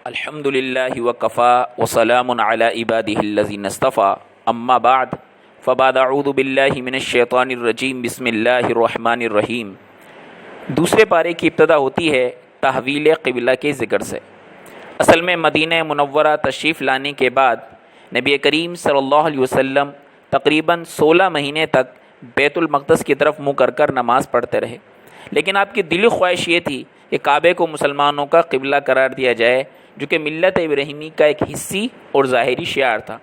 الحمد للہ وکفا وسلام علی عبادہ الذین اصطفیٰ اما بعد فبعد اعوذ باللہ من الشیطان الرجیم بسم اللہ الرحمن الرحیم۔ دوسرے پارے کی ابتدا ہوتی ہے تحویل قبلہ کے ذکر سے۔ اصل میں مدینہ منورہ تشریف لانے کے بعد نبی کریم صلی اللہ علیہ وسلم تقریباً 16 مہینے تک بیت المقدس کی طرف منہ کر کر نماز پڑھتے رہے، لیکن آپ کی دلی خواہش یہ تھی کہ کعبے کو مسلمانوں کا قبلہ قرار دیا جائے، جو کہ ملت ابراہیمی کا ایک حصی اور ظاہری شعار تھا۔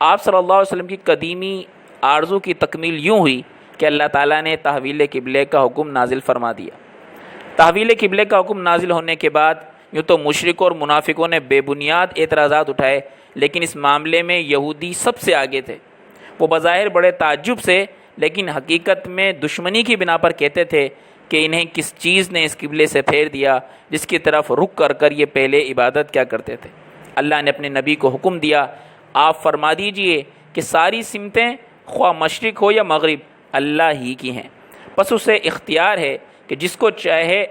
آپ صلی اللہ علیہ وسلم کی قدیمی آرزو کی تکمیل یوں ہوئی کہ اللہ تعالیٰ نے تحویل قبلے کا حکم نازل فرما دیا۔ تحویل قبلے کا حکم نازل ہونے کے بعد یوں تو مشرکوں اور منافقوں نے بے بنیاد اعتراضات اٹھائے، لیکن اس معاملے میں یہودی سب سے آگے تھے۔ وہ بظاہر بڑے تعجب سے لیکن حقیقت میں دشمنی کی بنا پر کہتے تھے کہ انہیں کس چیز نے اس قبلے سے پھیر دیا جس کی طرف رخ کر کر یہ پہلے عبادت کیا کرتے تھے۔ اللہ نے اپنے نبی کو حکم دیا، آپ فرما دیجئے کہ ساری سمتیں خواہ مشرق ہو یا مغرب اللہ ہی کی ہیں، بس اسے اختیار ہے کہ جس کو چاہے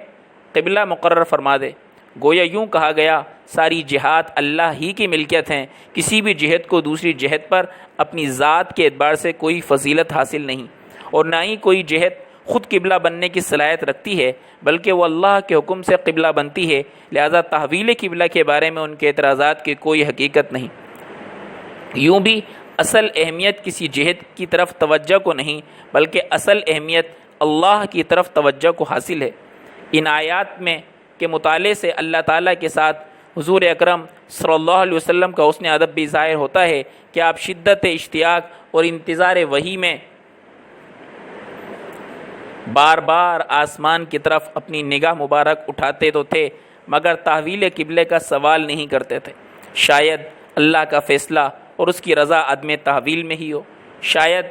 قبلہ مقرر فرما دے۔ گویا یوں کہا گیا ساری جہات اللہ ہی کی ملکیت ہیں، کسی بھی جہت کو دوسری جہت پر اپنی ذات کے اعتبار سے کوئی فضیلت حاصل نہیں، اور نہ ہی کوئی جہت خود قبلہ بننے کی صلاحیت رکھتی ہے، بلکہ وہ اللہ کے حکم سے قبلہ بنتی ہے۔ لہذا تحویل قبلہ کے بارے میں ان کے اعتراضات کی کوئی حقیقت نہیں۔ یوں بھی اصل اہمیت کسی جہت کی طرف توجہ کو نہیں، بلکہ اصل اہمیت اللہ کی طرف توجہ کو حاصل ہے۔ ان آیات میں کے مطالعے سے اللہ تعالیٰ کے ساتھ حضور اکرم صلی اللہ علیہ وسلم کا حسن ادب بھی ظاہر ہوتا ہے کہ آپ شدت اشتیاق اور انتظار وحی میں بار بار آسمان کی طرف اپنی نگاہ مبارک اٹھاتے تو تھے، مگر تحویل قبلے کا سوال نہیں کرتے تھے۔ شاید اللہ کا فیصلہ اور اس کی رضا عدم تحویل میں ہی ہو۔ شاید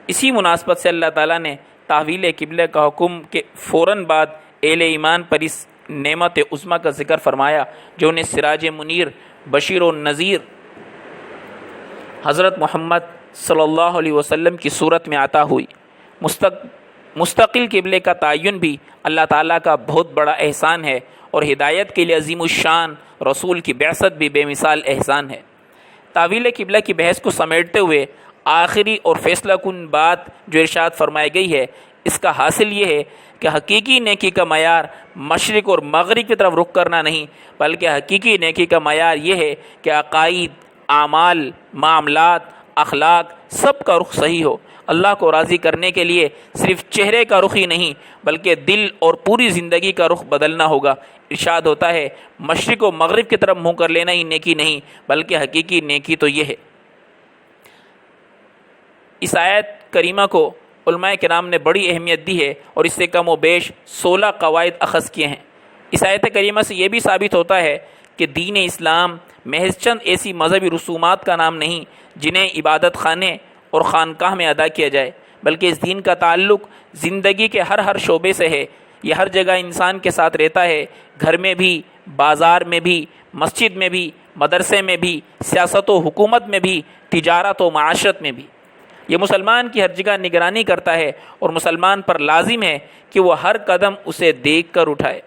اسی مناسبت سے اللہ تعالیٰ نے تحویل قبلے کا حکم کے فوراً بعد اہل ایمان پر اس نعمت عظمیٰ کا ذکر فرمایا جو انہیں سراج منیر، بشیر و نذیر حضرت محمد صلی اللہ علیہ وسلم کی صورت میں عطا ہوئی۔ مستقل قبلے کا تعین بھی اللہ تعالیٰ کا بہت بڑا احسان ہے، اور ہدایت کے لیے عظیم الشان رسول کی بعثت بھی بے مثال احسان ہے۔ تحویل قبلہ کی بحث کو سمیٹتے ہوئے آخری اور فیصلہ کن بات جو ارشاد فرمائی گئی ہے، اس کا حاصل یہ ہے کہ حقیقی نیکی کا معیار مشرق اور مغرب کی طرف رخ کرنا نہیں، بلکہ حقیقی نیکی کا معیار یہ ہے کہ عقائد، اعمال، معاملات، اخلاق سب کا رخ صحیح ہو۔ اللہ کو راضی کرنے کے لیے صرف چہرے کا رخ ہی نہیں بلکہ دل اور پوری زندگی کا رخ بدلنا ہوگا۔ ارشاد ہوتا ہے مشرق و مغرب کی طرف منہ کر لینا ہی نیکی نہیں، بلکہ حقیقی نیکی تو یہ ہے۔ اس آیت کریمہ کو علماء کرام نے بڑی اہمیت دی ہے اور اس سے کم و بیش 16 قواعد اخذ کیے ہیں۔ اس آیت کریمہ سے یہ بھی ثابت ہوتا ہے کہ دین اسلام محض چند ایسی مذہبی رسومات کا نام نہیں جنہیں عبادت خانے اور خانقاہ میں ادا کیا جائے، بلکہ اس دین کا تعلق زندگی کے ہر شعبے سے ہے۔ یہ ہر جگہ انسان کے ساتھ رہتا ہے، گھر میں بھی، بازار میں بھی، مسجد میں بھی، مدرسے میں بھی، سیاست و حکومت میں بھی، تجارت و معاشرت میں بھی۔ یہ مسلمان کی ہر جگہ نگرانی کرتا ہے، اور مسلمان پر لازم ہے کہ وہ ہر قدم اسے دیکھ کر اٹھائے۔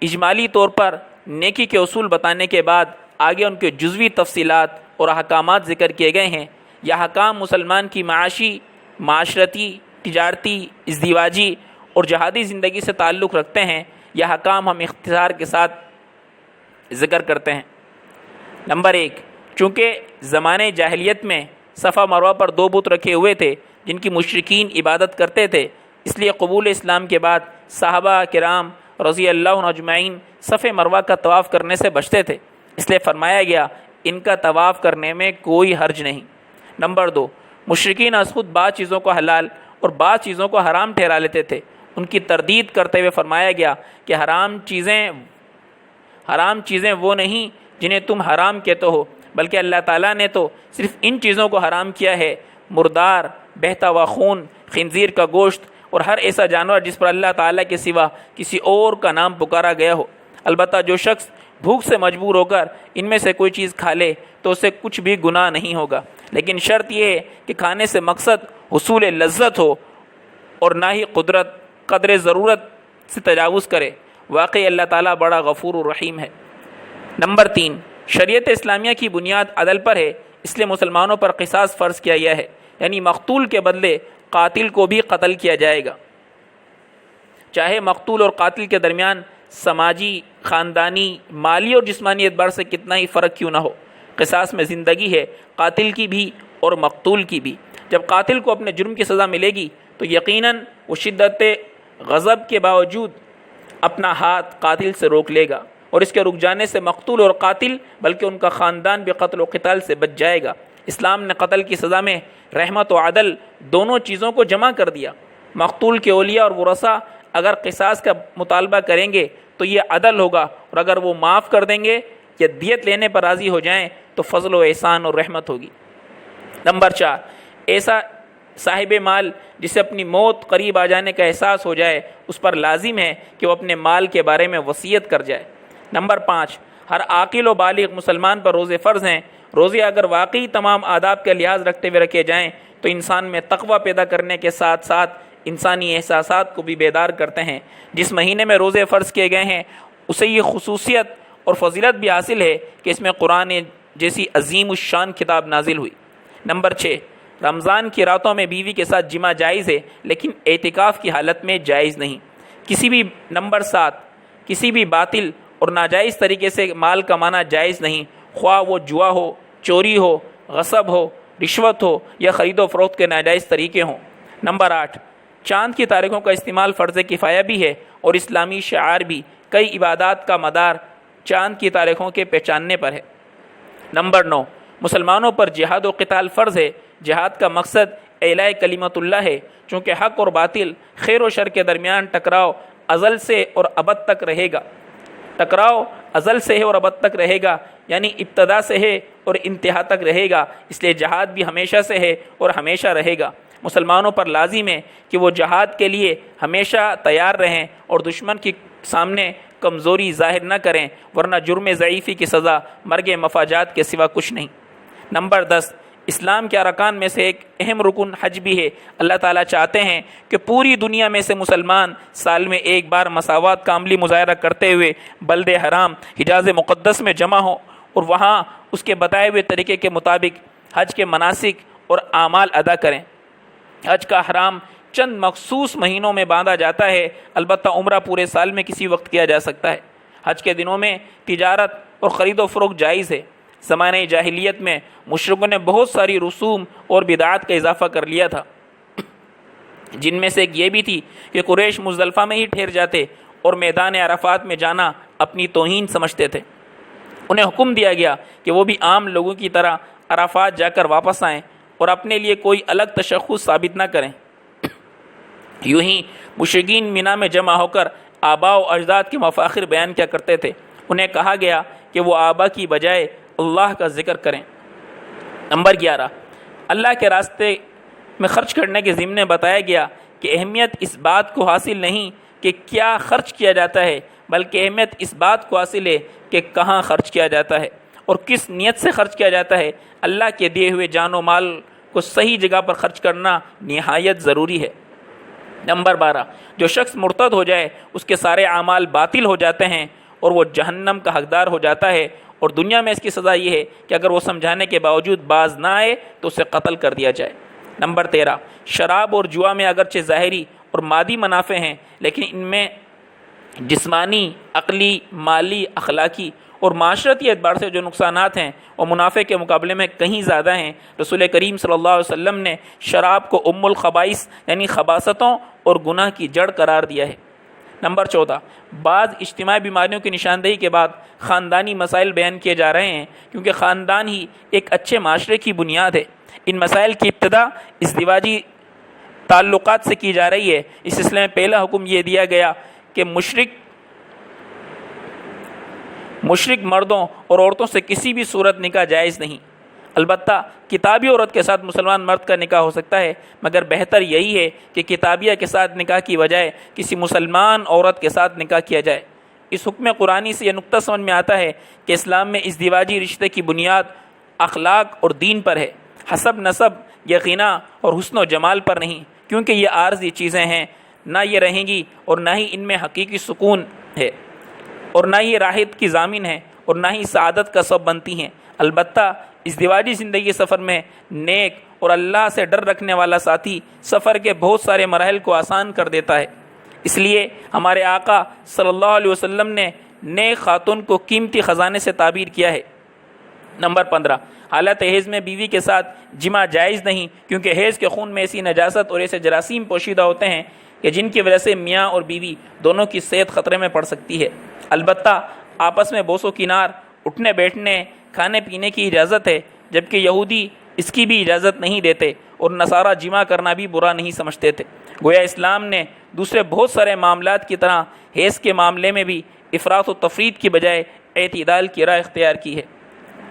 اجمالی طور پر نیکی کے اصول بتانے کے بعد آگے ان کے جزوی تفصیلات اور احکامات ذکر کیے گئے ہیں۔ یہ احکام مسلمان کی معاشی، معاشرتی، تجارتی، ازدواجی اور جہادی زندگی سے تعلق رکھتے ہیں۔ یہ احکام ہم اختصار کے ساتھ ذکر کرتے ہیں۔ نمبر 1، چونکہ زمانے جاہلیت میں صفا مروہ پر 2 بت رکھے ہوئے تھے جن کی مشرکین عبادت کرتے تھے، اس لیے قبول اسلام کے بعد صحابہ کرام رضی اللہ عنہ اجمعین صفا مروہ کا طواف کرنے سے بچتے تھے، اس لیے فرمایا گیا ان کا طواف کرنے میں کوئی حرج نہیں۔ نمبر 2، مشرکین از خود بعض چیزوں کو حلال اور بعض چیزوں کو حرام ٹھہرا لیتے تھے۔ ان کی تردید کرتے ہوئے فرمایا گیا کہ حرام چیزیں وہ نہیں جنہیں تم حرام کہتے ہو، بلکہ اللہ تعالیٰ نے تو صرف ان چیزوں کو حرام کیا ہے: مردار، بہتا ہوا خون، خنزیر کا گوشت اور ہر ایسا جانور جس پر اللہ تعالیٰ کے سوا کسی اور کا نام پکارا گیا ہو۔ البتہ جو شخص بھوک سے مجبور ہو کر ان میں سے کوئی چیز کھا لے تو اسے کچھ بھی گناہ نہیں ہوگا، لیکن شرط یہ ہے کہ کھانے سے مقصد حصول لذت ہو اور نہ ہی قدر ضرورت سے تجاوز کرے، واقعی اللہ تعالیٰ بڑا غفور الرحیم ہے۔ نمبر 3، شریعت اسلامیہ کی بنیاد عدل پر ہے، اس لیے مسلمانوں پر قصاص فرض کیا گیا ہے، یعنی مقتول کے بدلے قاتل کو بھی قتل کیا جائے گا، چاہے مقتول اور قاتل کے درمیان سماجی، خاندانی، مالی اور جسمانی اعتبار سے کتنا ہی فرق کیوں نہ ہو۔ قصاص میں زندگی ہے، قاتل کی بھی اور مقتول کی بھی۔ جب قاتل کو اپنے جرم کی سزا ملے گی تو یقیناً وہ شدت غضب کے باوجود اپنا ہاتھ قاتل سے روک لے گا، اور اس کے رک جانے سے مقتول اور قاتل بلکہ ان کا خاندان بھی قتل و قتال سے بچ جائے گا۔ اسلام نے قتل کی سزا میں رحمت و عدل دونوں چیزوں کو جمع کر دیا۔ مقتول کے اولیاء اور ورثاء اگر قصاص کا مطالبہ کریں گے تو یہ عدل ہوگا، اور اگر وہ معاف کر دیں گے یا دیت لینے پر راضی ہو جائیں تو فضل و احسان اور رحمت ہوگی۔ نمبر 4، ایسا صاحب مال جسے اپنی موت قریب آ جانے کا احساس ہو جائے اس پر لازم ہے کہ وہ اپنے مال کے بارے میں وصیت کر جائے۔ نمبر 5، ہر عاقل و بالغ مسلمان پر روزے فرض ہیں۔ روزے اگر واقعی تمام آداب کا لحاظ رکھتے ہوئے رکھے جائیں تو انسان میں تقوی پیدا کرنے کے ساتھ ساتھ انسانی احساسات کو بھی بیدار کرتے ہیں۔ جس مہینے میں روزے فرض کیے گئے ہیں اسے یہ خصوصیت اور فضیلت بھی حاصل ہے کہ اس میں قرآن جیسی عظیم الشان کتاب نازل ہوئی۔ نمبر 6، رمضان کی راتوں میں بیوی کے ساتھ جمع جائز ہے لیکن اعتکاف کی حالت میں جائز نہیں۔ نمبر 7، کسی بھی باطل اور ناجائز طریقے سے مال کمانا جائز نہیں، خواہ وہ جوا ہو، چوری ہو، غصب ہو، رشوت ہو یا خرید و فروخت کے ناجائز طریقے ہوں۔ نمبر 8، چاند کی تاریخوں کا استعمال فرض کفایہ بھی ہے اور اسلامی شعار بھی، کئی عبادات کا مدار چاند کی تاریخوں کے پہچاننے پر ہے۔ نمبر 9، مسلمانوں پر جہاد و قتال فرض ہے۔ جہاد کا مقصد اعلاء کلمت اللہ ہے، چونکہ حق اور باطل، خیر و شر کے درمیان ٹکراؤ ازل سے اور ابد تک رہے گا۔ ٹکراؤ ازل سے ہے اور ابد تک رہے گا، یعنی ابتدا سے ہے اور انتہا تک رہے گا، اس لیے جہاد بھی ہمیشہ سے ہے اور ہمیشہ رہے گا۔ مسلمانوں پر لازم ہے کہ وہ جہاد کے لیے ہمیشہ تیار رہیں اور دشمن کے سامنے کمزوری ظاہر نہ کریں، ورنہ جرم ضعیفی کی سزا مرگ مفاجات کے سوا کچھ نہیں۔ نمبر 10، اسلام کے ارکان میں سے ایک اہم رکن حج بھی ہے۔ اللہ تعالیٰ چاہتے ہیں کہ پوری دنیا میں سے مسلمان سال میں ایک بار مساوات کا عملی مظاہرہ کرتے ہوئے بلد حرام حجاز مقدس میں جمع ہوں اور وہاں اس کے بتائے ہوئے طریقے کے مطابق حج کے مناسک اور اعمال ادا کریں۔ حج کا حرام چند مخصوص مہینوں میں باندھا جاتا ہے، البتہ عمرہ پورے سال میں کسی وقت کیا جا سکتا ہے۔ حج کے دنوں میں تجارت اور خرید و فروخت جائز ہے۔ زمانہ جاہلیت میں مشرکوں نے بہت ساری رسوم اور بدعات کا اضافہ کر لیا تھا، جن میں سے ایک یہ بھی تھی کہ قریش مزدلفہ میں ہی ٹھہر جاتے اور میدان عرفات میں جانا اپنی توہین سمجھتے تھے۔ انہیں حکم دیا گیا کہ وہ بھی عام لوگوں کی طرح عرفات جا کر واپس آئیں اور اپنے لیے کوئی الگ تشخص ثابت نہ کریں۔ یوں ہی مشرکین مینا میں جمع ہو کر آباء و اجداد کے مفاخر بیان کیا کرتے تھے۔ انہیں کہا گیا کہ وہ آبا کی بجائے اللہ کا ذکر کریں۔ نمبر 11، اللہ کے راستے میں خرچ کرنے کے ضمن بتایا گیا کہ اہمیت اس بات کو حاصل نہیں کہ کیا خرچ کیا جاتا ہے، بلکہ اہمیت اس بات کو حاصل ہے کہ کہاں خرچ کیا جاتا ہے اور کس نیت سے خرچ کیا جاتا ہے۔ اللہ کے دیے ہوئے جان و مال کو صحیح جگہ پر خرچ کرنا نہایت ضروری ہے۔ نمبر 12، جو شخص مرتد ہو جائے اس کے سارے اعمال باطل ہو جاتے ہیں اور وہ جہنم کا حقدار ہو جاتا ہے، اور دنیا میں اس کی سزا یہ ہے کہ اگر وہ سمجھانے کے باوجود باز نہ آئے تو اسے قتل کر دیا جائے۔ نمبر 13، شراب اور جوا میں اگرچہ ظاہری اور مادی منافع ہیں لیکن ان میں جسمانی، عقلی، مالی، اخلاقی اور معاشرتی اعتبار سے جو نقصانات ہیں وہ منافع کے مقابلے میں کہیں زیادہ ہیں۔ رسول کریم صلی اللہ علیہ وسلم نے شراب کو ام الخبائث یعنی خباثتوں اور گناہ کی جڑ قرار دیا ہے۔ نمبر 14، بعض اجتماعی بیماریوں کی نشاندہی کے بعد خاندانی مسائل بیان کیے جا رہے ہیں، کیونکہ خاندان ہی ایک اچھے معاشرے کی بنیاد ہے۔ ان مسائل کی ابتدا ازدواجی تعلقات سے کی جا رہی ہے۔ اس سلسلے میں پہلا حکم یہ دیا گیا کہ مشرک مردوں اور عورتوں سے کسی بھی صورت نکاح جائز نہیں۔ البتہ کتابی عورت کے ساتھ مسلمان مرد کا نکاح ہو سکتا ہے، مگر بہتر یہی ہے کہ کتابیہ کے ساتھ نکاح کی بجائے کسی مسلمان عورت کے ساتھ نکاح کیا جائے۔ اس حکم قرآنی سے یہ نقطہ سمجھ میں آتا ہے کہ اسلام میں ازدواجی رشتے کی بنیاد اخلاق اور دین پر ہے، حسب نسب یا غنا اور حسن و جمال پر نہیں، کیونکہ یہ عارضی چیزیں ہیں، نہ یہ رہیں گی اور نہ ہی ان میں حقیقی سکون ہے۔ اور نہ یہ راحت کی ضامن ہے اور نہ ہی سعادت کا سبب بنتی ہیں۔ البتہ ازدواجی زندگی سفر میں نیک اور اللہ سے ڈر رکھنے والا ساتھی سفر کے بہت سارے مراحل کو آسان کر دیتا ہے۔ اس لیے ہمارے آقا صلی اللہ علیہ وسلم نے نیک خاتون کو قیمتی خزانے سے تعبیر کیا ہے۔ نمبر 15، حالت حیض میں بیوی کے ساتھ جماع جائز نہیں، کیونکہ حیض کے خون میں ایسی نجاست اور ایسے جراثیم پوشیدہ ہوتے ہیں کہ جن کی وجہ سے میاں اور بیوی دونوں کی صحت خطرے میں پڑ سکتی ہے۔ البتہ آپس میں بوس و کنار، اٹھنے بیٹھنے، کھانے پینے کی اجازت ہے، جبکہ یہودی اس کی بھی اجازت نہیں دیتے اور نصارہ جماع کرنا بھی برا نہیں سمجھتے تھے۔ گویا اسلام نے دوسرے بہت سارے معاملات کی طرح حیض کے معاملے میں بھی افراط و تفریط کی بجائے اعتدال کی راہ اختیار کی ہے۔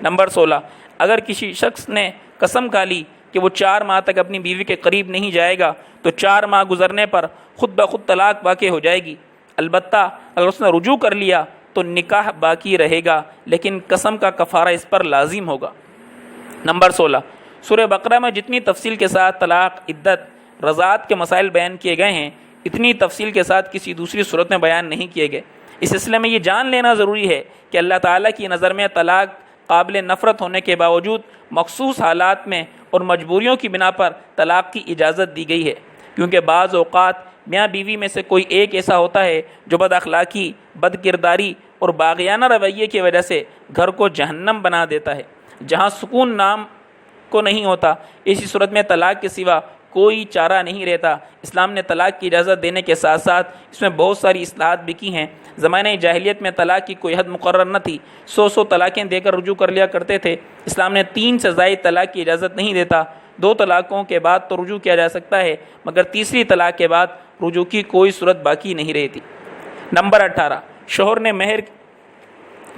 نمبر 16، اگر کسی شخص نے قسم کھا لی کہ وہ 4 ماہ تک اپنی بیوی کے قریب نہیں جائے گا تو 4 ماہ گزرنے پر خود بخود طلاق واقع ہو جائے گی۔ البتہ اگر اس نے رجوع کر لیا تو نکاح باقی رہے گا، لیکن قسم کا کفارہ اس پر لازم ہوگا۔ نمبر 16، سورہ بقرہ میں جتنی تفصیل کے ساتھ طلاق، عدت، رضاعت کے مسائل بیان کیے گئے ہیں، اتنی تفصیل کے ساتھ کسی دوسری صورت میں بیان نہیں کیے گئے۔ اس سلسلے میں یہ جان لینا ضروری ہے کہ اللہ تعالیٰ کی نظر میں طلاق قابل نفرت ہونے کے باوجود مخصوص حالات میں اور مجبوریوں کی بنا پر طلاق کی اجازت دی گئی ہے، کیونکہ بعض اوقات میاں بیوی میں سے کوئی ایک ایسا ہوتا ہے جو بد اخلاقی، بد کرداری اور باغیانہ رویے کی وجہ سے گھر کو جہنم بنا دیتا ہے، جہاں سکون نام کو نہیں ہوتا۔ اسی صورت میں طلاق کے سوا کوئی چارہ نہیں رہتا۔ اسلام نے طلاق کی اجازت دینے کے ساتھ ساتھ اس میں بہت ساری اصلاحات بھی کی ہیں۔ زمانہ جاہلیت میں طلاق کی کوئی حد مقرر نہ تھی، 100 طلاقیں دے کر رجوع کر لیا کرتے تھے۔ اسلام نے 3 سے زائد طلاق کی اجازت نہیں دیتا۔ 2 طلاقوں کے بعد تو رجوع کیا جا سکتا ہے، مگر تیسری طلاق کے بعد رجوع کی کوئی صورت باقی نہیں رہتی۔ نمبر 18، شوہر نے مہر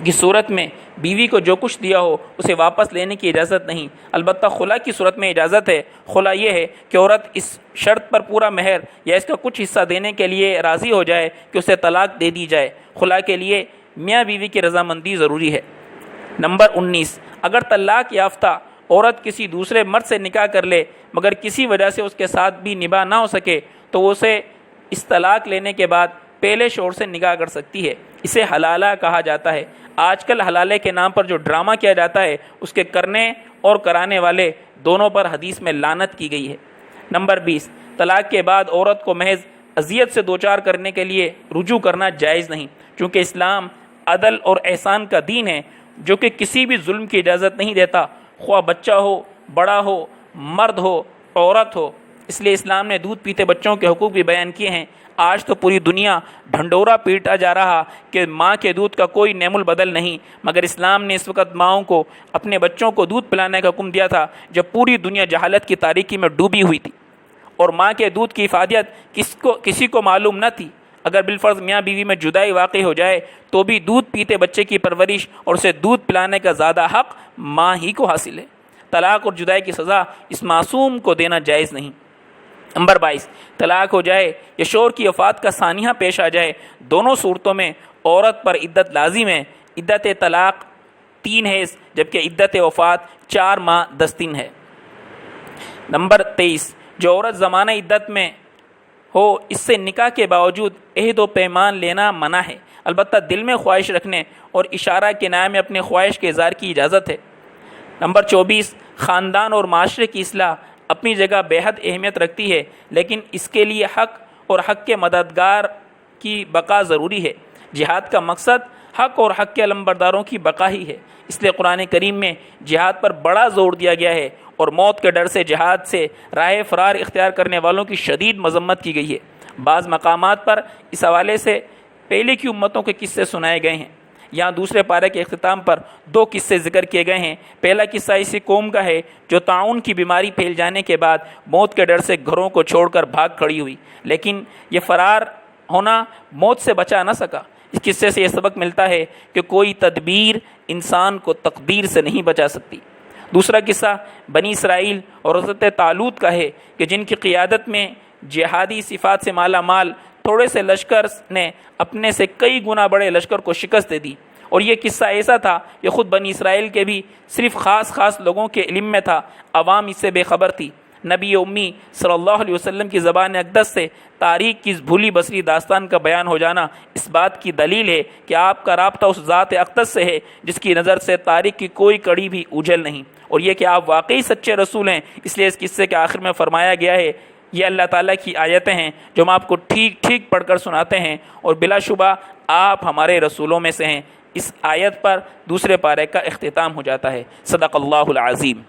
کی صورت میں بیوی کو جو کچھ دیا ہو اسے واپس لینے کی اجازت نہیں، البتہ خلا کی صورت میں اجازت ہے۔ خلا یہ ہے کہ عورت اس شرط پر پورا مہر یا اس کا کچھ حصہ دینے کے لیے راضی ہو جائے کہ اسے طلاق دے دی جائے۔ خلا کے لیے میاں بیوی کی رضامندی ضروری ہے۔ نمبر 19، اگر طلاق یافتہ عورت کسی دوسرے مرد سے نکاح کر لے مگر کسی وجہ سے اس کے ساتھ بھی نباہ نہ ہو سکے تو وہ اسے اس طلاق لینے کے بعد پہلے شوہر سے نکاح کر سکتی ہے۔ اسے حلالہ کہا جاتا ہے۔ آج کل حلالے کے نام پر جو ڈرامہ کیا جاتا ہے اس کے کرنے اور کرانے والے دونوں پر حدیث میں لعنت کی گئی ہے۔ نمبر 20، طلاق کے بعد عورت کو محض اذیت سے دوچار کرنے کے لیے رجوع کرنا جائز نہیں، چونکہ اسلام عدل اور احسان کا دین ہے جو کہ کسی بھی ظلم کی اجازت نہیں دیتا، خواہ بچہ ہو، بڑا ہو، مرد ہو، عورت ہو۔ اس لیے اسلام نے دودھ پیتے بچوں کے حقوق بھی بیان کیے ہیں۔ آج تو پوری دنیا ڈھنڈورا پیٹا جا رہا کہ ماں کے دودھ کا کوئی نعم البدل نہیں، مگر اسلام نے اس وقت ماؤں کو اپنے بچوں کو دودھ پلانے کا حکم دیا تھا جب پوری دنیا جہالت کی تاریکی میں ڈوبی ہوئی تھی، اور ماں کے دودھ کی افادیت کسی کو معلوم نہ تھی۔ اگر بالفرض میاں بیوی میں جدائی واقع ہو جائے تو بھی دودھ پیتے بچے کی پرورش اور اسے دودھ پلانے کا زیادہ حق ماں ہی کو حاصل ہے۔ طلاق اور جدائی کی سزا اس معصوم کو دینا جائز نہیں۔ نمبر 22، طلاق ہو جائے یا شوہر کی وفات کا سانحہ پیش آ جائے، دونوں صورتوں میں عورت پر عدت لازم ہے۔ عدت طلاق 3 ہے، جبکہ عدت وفات 4 ماہ 10 دن ہے۔ نمبر 23، جو عورت زمانہ عدت میں ہو اس سے نکاح کے باوجود عہد و پیمان لینا منع ہے، البتہ دل میں خواہش رکھنے اور اشارہ کنایہ میں اپنے خواہش کے اظہار کی اجازت ہے۔ نمبر 24، خاندان اور معاشرے کی اصلاح اپنی جگہ بے حد اہمیت رکھتی ہے، لیکن اس کے لیے حق اور حق کے مددگار کی بقا ضروری ہے۔ جہاد کا مقصد حق اور حق کے علمبرداروں کی بقا ہی ہے، اس لیے قرآن کریم میں جہاد پر بڑا زور دیا گیا ہے اور موت کے ڈر سے جہاد سے راہ فرار اختیار کرنے والوں کی شدید مذمت کی گئی ہے۔ بعض مقامات پر اس حوالے سے پہلے کی امتوں کے قصے سنائے گئے ہیں۔ یہاں دوسرے پارے کے اختتام پر 2 قصے ذکر کیے گئے ہیں۔ پہلا قصہ اسی قوم کا ہے جو طاعون کی بیماری پھیل جانے کے بعد موت کے ڈر سے گھروں کو چھوڑ کر بھاگ کھڑی ہوئی، لیکن یہ فرار ہونا موت سے بچا نہ سکا۔ اس قصے سے یہ سبق ملتا ہے کہ کوئی تدبیر انسان کو تقدیر سے نہیں بچا سکتی۔ دوسرا قصہ بنی اسرائیل اور حضرت طالوت کا ہے کہ جن کی قیادت میں جہادی صفات سے مالا مال تھوڑے سے لشکر نے اپنے سے کئی گنا بڑے لشکر کو شکست دے دی، اور یہ قصہ ایسا تھا کہ خود بنی اسرائیل کے بھی صرف خاص لوگوں کے علم میں تھا، عوام اس سے بے خبر تھی۔ نبی امی صلی اللہ علیہ وسلم کی زبان اقدس سے تاریخ کی اس بھولی بسری داستان کا بیان ہو جانا اس بات کی دلیل ہے کہ آپ کا رابطہ اس ذات اقدس سے ہے جس کی نظر سے تاریخ کی کوئی کڑی بھی اوجھل نہیں، اور یہ کہ آپ واقعی سچے رسول ہیں۔ اس لیے اس قصے کے آخر میں فرمایا گیا ہے، یہ اللہ تعالیٰ کی آیتیں ہیں جو ہم آپ کو ٹھیک ٹھیک پڑھ کر سناتے ہیں، اور بلا شبہ آپ ہمارے رسولوں میں سے ہیں۔ اس آیت پر دوسرے پارے کا اختتام ہو جاتا ہے۔ صدق اللہ العظیم۔